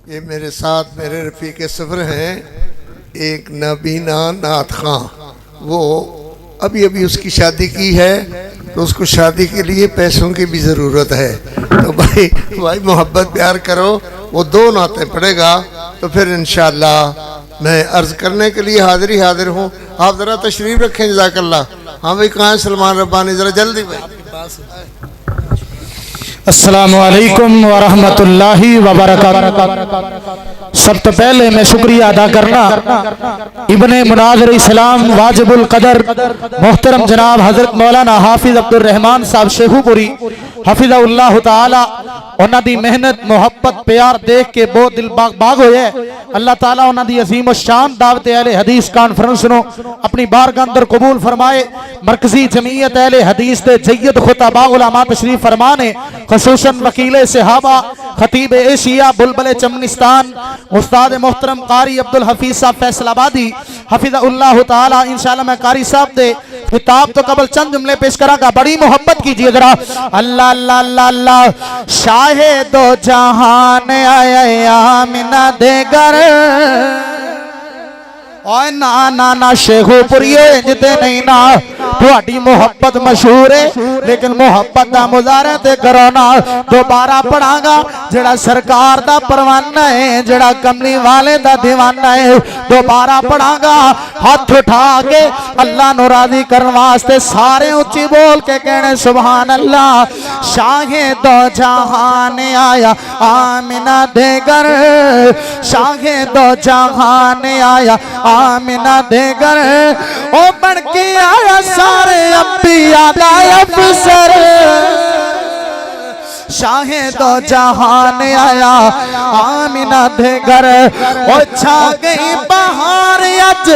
ये मेरे साथ मेरे रफ़ीक सफ़र हैं एक नबीना नाथ खां, वो अभी अभी उसकी शादी की है तो उसको शादी के लिए पैसों की भी ज़रूरत है। तो भाई मोहब्बत प्यार करो, वो 2 नाते पड़ेगा तो फिर इंशाअल्लाह मैं अर्ज़ करने के लिए हाजिर हूँ। आप ज़रा तशरीफ़ रखें, जज़ाकल्लाह। हाँ भाई, कहाँ है सलमान रब्बानी, ज़रा जल्दी भाई। अस्सलामु अलैकुम व रहमतुल्लाहि व बरकातहू। सब तो पहले मैं शुक्रिया अदा करना इब्ने मुनाज़िर इस्लाम वाजिबुल कदर मोहतरम जनाब हजरत मौलाना हाफिज अब्दुल रहमान साहब शेखुपुरी हफिज़हुल्लाह ताला, उन्हां दी मेहनत मोहब्बत प्यार देख के बहुत दिल बाग होया। अल्लाह ताला उन्हां दी अजीम शान दावत अहले हदीस कॉन्फ्रेंस नो अपनी बारगाह अंदर कबूल फरमाए। मरकजी जमीयत अहले हदीस दे जय्यद खुतबा उलमा तशरीफ फरमाने, खसूसन वकीले सहाबा खतीब एशिया बुलबुल चमनिस्तान उस्ताद मोहतरम कारी अब्दुल हफीज साहब फैसलाबादी हफिज़हुल्लाह ताला। इंशाअल्लाह मैं कारी साहब दे किताब तो कबल चंद जुमले पेश करांगा, बड़ी मोहब्बत कीजिए जरा। अल्लाह अल्लाह अल्लाह अल्लाह शाहे दो जहान आया आमिना दे घर, ओए ना ना ना शेखुपुरिए जिते नहीं ना थोड़ी मोहब्बत मशहूर है, लेकिन मोहब्बत का मुजाहरा ते करो ना। दोबारा पढ़ांगा जेड़ा सरकार दा परवाना है, जेड़ा कमली वाले दा दीवाना है, दोबारा पढ़ांगा। हाथ उठा के अल्लाह नु राजी करने वास्ते सारे उच्ची बोल के कहने सुभान अल्लाह। शाहे दो जहान आया आमिना दे घर, शाहे दो जहान आया आमिना दे घर, ओ बन के आया सारे अंबिया दा अफसर। शाहे दो जहान आया आमिना दे घर, ओ छा गई बहार अज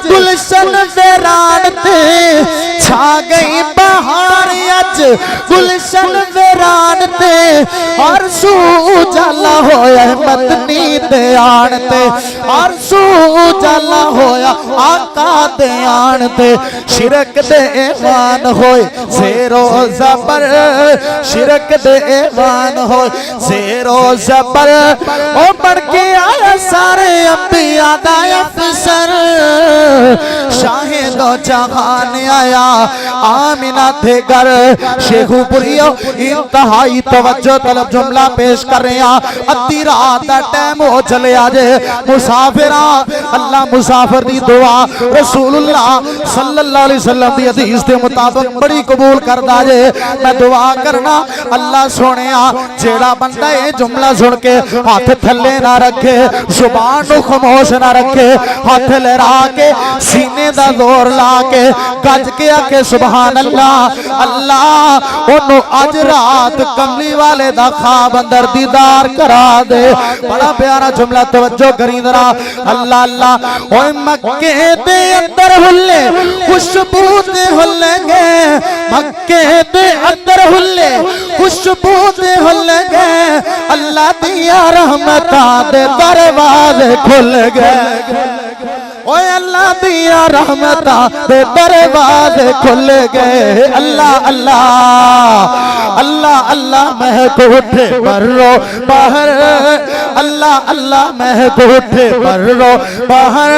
गुलशन वीरान ते, छा गई बहार अज गुलशन वीरान ते, और सू जाला होया मदनी दे आन ते, और सू जाला होया आका दे आन ते। शिरक दे ईमान होए ज़ेरो ज़बर, शिरक दे ईमान होए ज़ेरो ज़बर, ओ बढ़ के आया सारे अंबिया दा अफसर। शाहे दो जहान आया आमिना दे घर, शेखुपुरियो इंतहाई तवज्जो तलब जुमला पेश कर रहे हैं। अद्धी रात का टाइम हो चले आजे मुसाफिरा, अल्लाह मुसाफिर दी दुआ रसूलुल्लाह सल्लल्लाहु अलैहि वसल्लम दी हदीस के मुताबिक बड़ी कबूल करदा जे। मैं दुआ करना अल्लाह सोने जेड़ा बंदा ये जुमला सुन के हाथ थले ना रखे, जुबान को खामोश ना रखे, हाथ लहरा के सीने दा जोर ला के गज के आके सुभान अल्लाह अल्लाह, ओनू अज रात कमली वाले दा ख्वाब अंदर दीदार करा दे। बड़ा प्यारा जुमला तवज्जो करी जरा। अल्लाह अल्लाह ओए मक्के दे अंदर हुल्ले खुशबू दे हुल्लेंगे, मक्के दे अंदर हुल्ले खुशबू दे हुल्लेंगे, अल्लाह दिया रहमतां दे दरवाजे खुल गए, ओए अल्लाह दिया रहमतां दे दरवाजे खुल गए। अल्लाह अल्लाह अल्लाह अल्लाह महक उठे बर्रो बाहर, अल्लाह अल्लाह महक उठे बर्रो बाहर,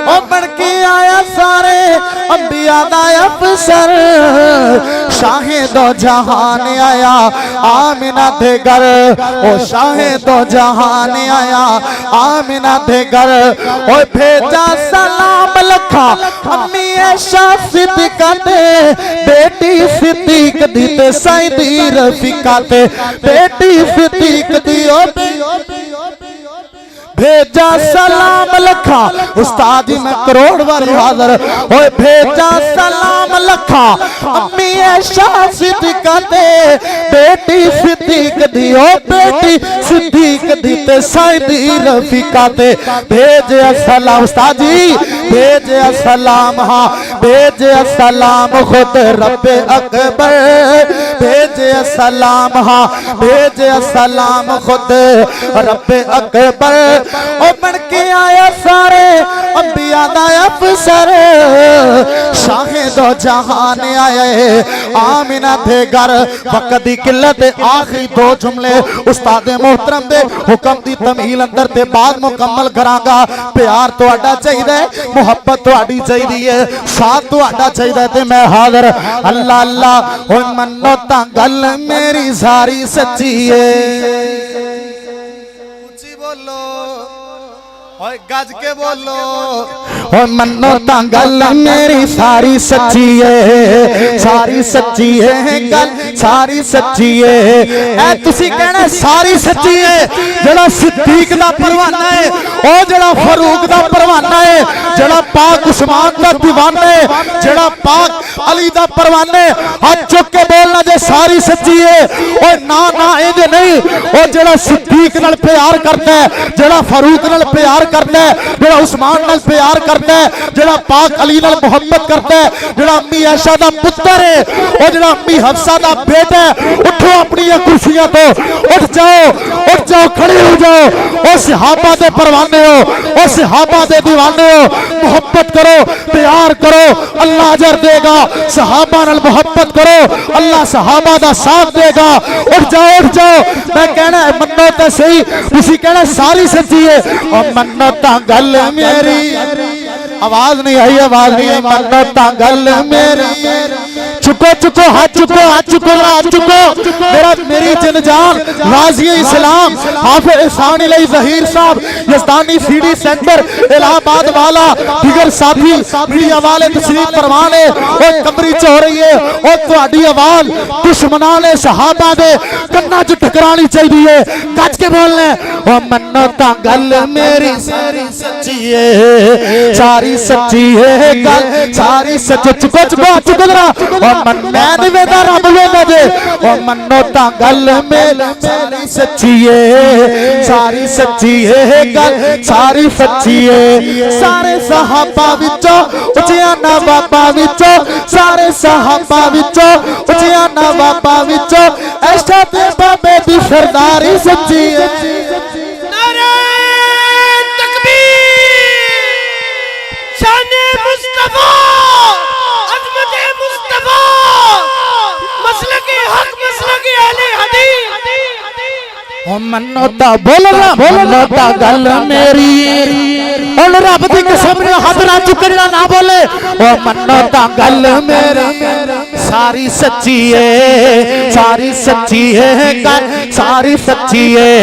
ओ बढ़ के आया सारे अंबिया दा अफसर। शाहे दो जहान आया आमिना दे घर, ओ शाहे दो जहान आया आमिना दे घर, ओ भेजा सलाम लखा अम्मी ऐशा सिद्दीका ते, बेटी सिद्दीक दी ते सईदी रफीका ते, बेटी सिद्दीक दी भेजा सलाम लखा। उस्ताद जी मैं करोड़ बारी हाजिर ओए भेजा सलाम लखा अम्मी ऐशा सिद्दीका ते, बेटी सिद्दीक दी ओ बेटी सिद्दीक दी ते सईदी रफीका ते, भेजे सलाम उस्ताद जी भेजे सलाम, हाँ भेजे सलाम खुद रब्बे अकबर, भेजे सलाम, हाँ भेजे सलाम खुद रब्बे अकबर, ओ बन के आया सारे अंबिया दा अफसर शाहे दो जहान आए आमिना दे घर वक्त दी किल्लत आखिरी दो जुमले उस्ताद मोहतरम दे हुक्म दी तमील अंदर ते बाद मुकम्मल करांगा प्यार तुहाडा चाहिदा है मुहब्बत तुहाडी चाहिदी है साथ तुहाडा चाहिदा ते मैं हाजिर अल्लाह अल्लाह ओ मन्नो तां गल मेरी सारी सच्ची है ऊंची बोलो ओए गज के बोलो ओ मन्नो तां गल मेरी सारी सच्ची है सारी सच्ची है गल सारी सच्ची है ऐ तुसी कहना सारी सच्ची है जेड़ा सिद्दीक दा परवाना है ओ जेड़ा फारूक दा परवाना है जेड़ा पाक उस्मान दा दीवाना है जेड़ा पाक अली दा परवाना है हाथ चुक के बोलना जे सारी सच्ची है ओ ना ना ए नहीं ओ जेड़ा सिद्दीक नाल प्यार करदा है जेड़ा फारूक नाल प्यार करदा है जेड़ा उस्मान नाल प्यार करदा है जेड़ा पाक अली नाल मोहब्बत करदा है जेड़ा अम्मी आयशा दा पुत्र है ओ जेड़ा अम्मी हफ्सा दा बेटा है उठो अपनी कुर्सियां तो उठ जाओ खड़े हो जाओ ओ सहाबा दे परवाने हो ओ सहाबा दे दीवाने हो मोहब्बत करो प्यार करो अल्लाह अजर देगा सहाबा नाल मोहब्बत करो अल्लाह सहाबा दा साथ देगा उठ जाओ मैं कहना है मन्नो तो सही तुसी कहना सारी सच्ची है और मन्नो ता गल मेरी आवाज नहीं आई मन्नो ता गल मेरी चुको हाथ चुको मेरी जनजान गाजी इस्लाम हाफिज इहसान इलाही ज़हीर साहब यज़दानी सीडी सेंटर इलाहाबाद वाला दिगर साथी मीडिया वाले तशरीफ फरमान है और कमरी च हो रही है और तुहाडी आवाज दुश्मनां ने सहाबा दे कन्ना च टकरानी चाहिए कच के बोलना ओ मन्नो ता गल मेरी सारी सच्ची है सारी सच्ची है गल सारी सच चुको जरा मन मैं नहीं वेदा रब वेदा जे ओ मन्नो ता गल मेरी सारी सच्ची है सारी सच्ची है गल सारी सच्ची है सारे सहाबा विचों उचिया नवाबा विचों सारे सहाबा विचों उचिया नवाबा विचों ऐशा ते बाबे दी सरदारी सच्ची है नारे तकबीर शान मुस्तफा अज़मत मुस्तफा मसलके हक मसलके अहले हदीस ओ मन्नो ता बोलना ता गल मेरी और रब दी कसम ने हाथ ना चुकना ना बोले ओ मन्नो ता गल मेरी सारी सच्ची है गल सारी सच्ची है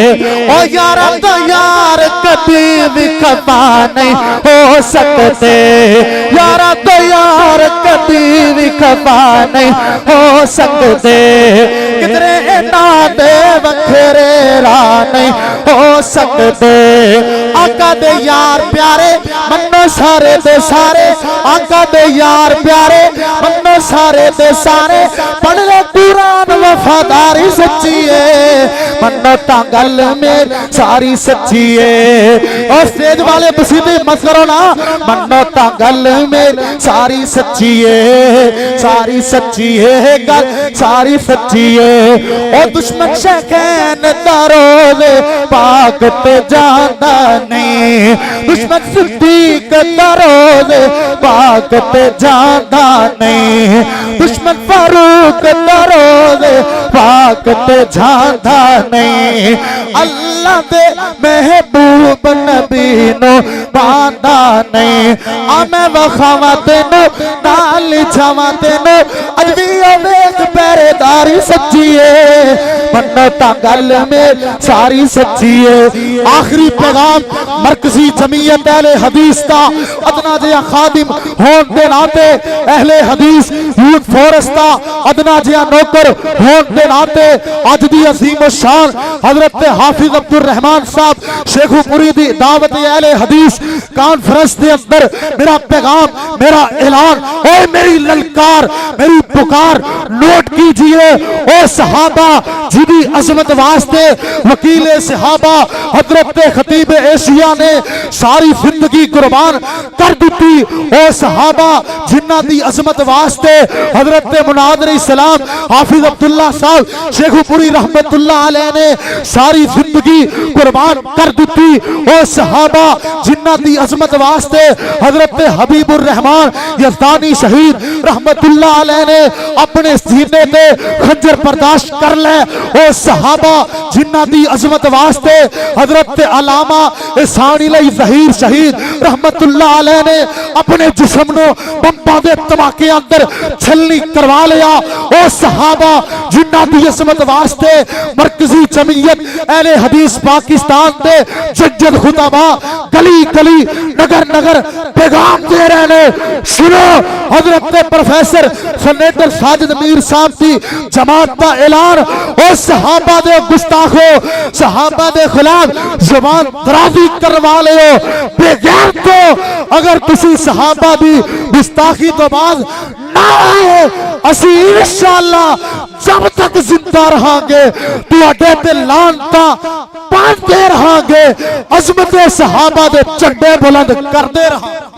ओ यारा तो यार कभी भी खफा नहीं हो सकते यारा तो यार कभी भी खफा नहीं हो सकते किधरे ना दे वखरे नहीं हो सकते आका दे यार प्यारे मन्नो सारे दे सारे आका दे यार प्यारे मन्नो सारे दे सारे पढ़ ले कुरान वफादारी सच्ची है मन्नो ता गल में सारी सच्ची है और स्टेज वाले बसीदे मत करो ना मन्नो ता गल में सारी सच्ची है गल सारी सच्ची है और दुश्मन शैतान दरोज़े पाक ते जांदा नहीं दुश्मन सिद्दीक दरोज़े पाक ते जांदा नहीं दुश्मन फारूक दरोज़े पाक ते जांदा नहीं अल्लाह दे महबूब नबी नो बांदा नहीं आमे वखावा तेनो नाल छावा तेनो अज भी वेख पहरेदारी सच्ची है मन्नो ता गल में सारी सच्ची है आखिरी पैगाम मरकजी जमीयत अहले हदीस का अदना जिया खादिम होने के नाते अहले हदीस यूथ फोरस का अदना जिया नौकर होने के नाते अज दी अजीम शान हजरत हाफिज अब्दुल रहमान साहब शेखुपुरी दी दावत अहले हदीस कॉन्फ्रेंस के अंदर मेरा पैगाम मेरा ऐलान और मेरी ललकार मेरी पुकार नोट कीजिए। कीजिए ओ सहाबा जिदी अजमत वास्ते वकील सहाबा हजरत खतीब एशिया ने सारी जिंदगी कुर्बान कर दी। ओ सहाबा जिन्ना दी अजमत वास्ते हजरत मुनादर इस्लाम हाफिज अब्दुल्ला साहब शेखुपुरी रहमतुल्लाह अलैह ने सारी जिंदगी कुर्बान कर दी। ओ सहाबा जिन्ना दी अजमत वास्ते हजरत हबीबुर रहमान यज़दानी शहीद रहमतुल्लाह अलैह ने अपने सीने पे खंजर बर्दाश्त कर ले। ओ सहाबा जिन्ना दी अजमत वास्ते हजरत अलामा इसानी ज़हीर शहीद रहमतुल्लाह अलैह ने अपने जिस्म नो बंबा दे धमाके अंदर छलनी करवा लिया। ओ सहाबा जिन्ना दी अजमत वास्ते मरकजी जमीयत अहले हदीस पाकिस्तान दे जज्जद खुताबा गली गली नगर नगर पैगाम दे रहे ने। सुनो हजरत प्रोफेसर सेनेटर साजिद मीर साहब की जमात का ऐलान। ओ सहाबा दे गुस्ताखो सहाबा दे खिलाफ जुबान दराजी करवा लियो बेगैर तो अगर तुसी सहाबा दी गुस्ताखी तो बाद ना आए असी इंशाअल्लाह जब तक जिंदा रहांगे तुहाडे ते लानता पांदे रहांगे अजमत सहाबा दे झंडे बुलंद करते रहांगे।